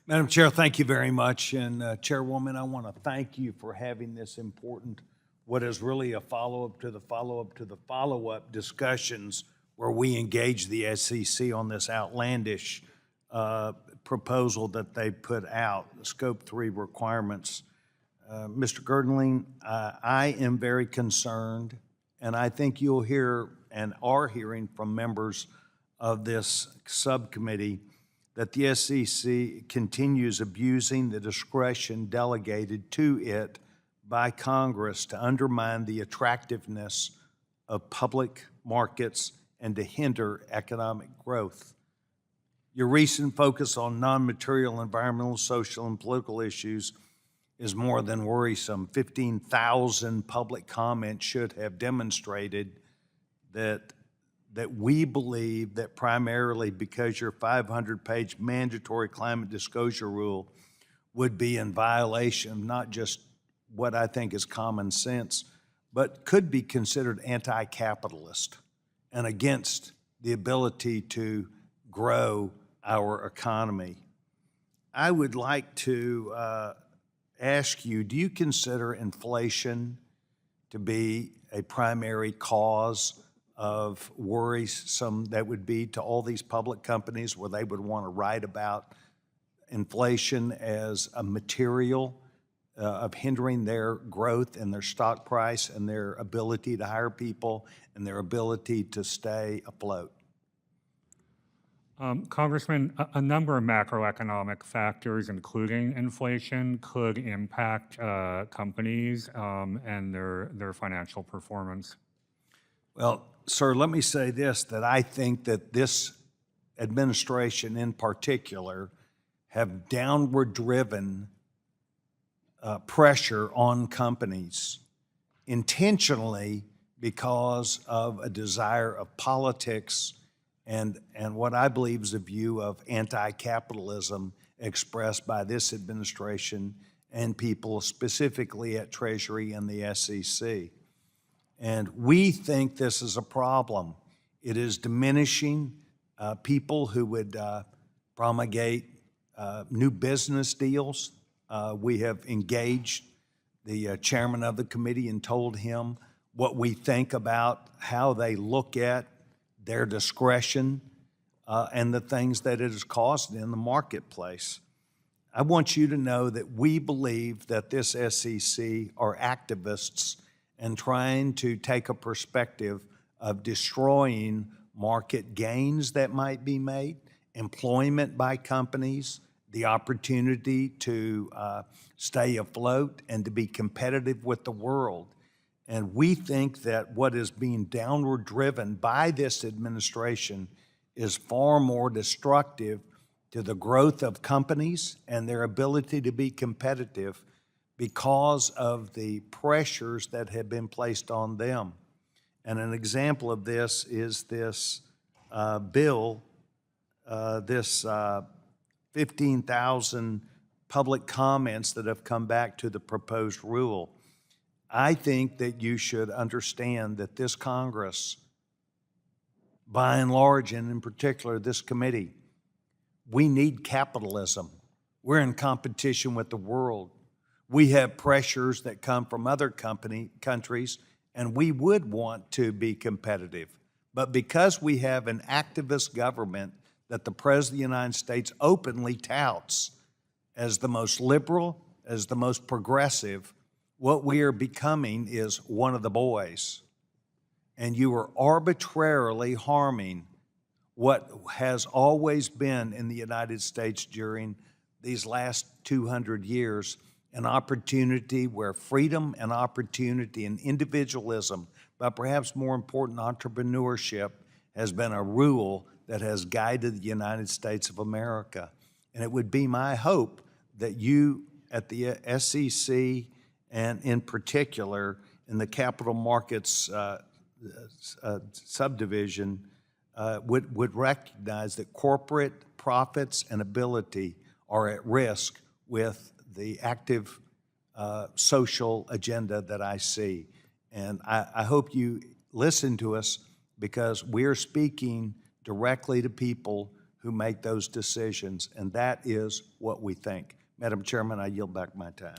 Madam Chair, thank you very much. And Chairwoman, I want to thank you for having this important, what is really a follow-up to the follow-up to the follow-up discussions where we engage the SEC on this outlandish proposal that they put out, Scope 3 requirements. Mr. Gerdling, I am very concerned, and I think you'll hear and are hearing from members of this subcommittee that the SEC continues abusing the discretion delegated to it by Congress to undermine the attractiveness of public markets and to hinder economic growth. Your recent focus on non-material environmental, social, and political issues is more than worrisome. 15,000 public comments should have demonstrated that we believe that primarily because your 500-page mandatory climate disclosure rule would be in violation of not just what I think is common sense, but could be considered anti-capitalist and against the ability to grow our economy. I would like to ask you, do you consider inflation to be a primary cause of worrisome that would be to all these public companies where they would want to write about inflation as a material of hindering their growth and their stock price and their ability to hire people and their ability to stay afloat? Congressman, a number of macroeconomic factors, including inflation, could impact companies and their financial performance. Well, sir, let me say this, that I think that this administration in particular have downward driven pressure on companies intentionally because of a desire of politics and what I believe is a view of anti-capitalism expressed by this administration and people specifically at Treasury and the SEC. And we think this is a problem. It is diminishing people who would promulgate new business deals. We have engaged the chairman of the committee and told him what we think about how they look at their discretion and the things that it has caused in the marketplace. I want you to know that we believe that this SEC are activists and trying to take a perspective of destroying market gains that might be made, employment by companies, the opportunity to stay afloat and to be competitive with the world. And we think that what is being downward driven by this administration is far more destructive to the growth of companies and their ability to be competitive because of the pressures that have been placed on them. And an example of this is this bill, this 15,000 public comments that have come back to the proposed rule. I think that you should understand that this Congress, by and large, and in particular this committee, we need capitalism. We're in competition with the world. We have pressures that come from other countries, and we would want to be competitive. But because we have an activist government that the President of the United States openly touts as the most liberal, as the most progressive, what we are becoming is one of the boys. And you are arbitrarily harming what has always been in the United States during these last 200 years, an opportunity where freedom and opportunity and individualism, but perhaps more important, entrepreneurship, has been a rule that has guided the United States of America. And it would be my hope that you at the SEC and in particular in the capital markets subdivision would recognize that corporate profits and ability are at risk with the active social agenda that I see. And I hope you listen to us because we're speaking directly to people who make those decisions, and that is what we think. Madam Chairman, I yield back my time.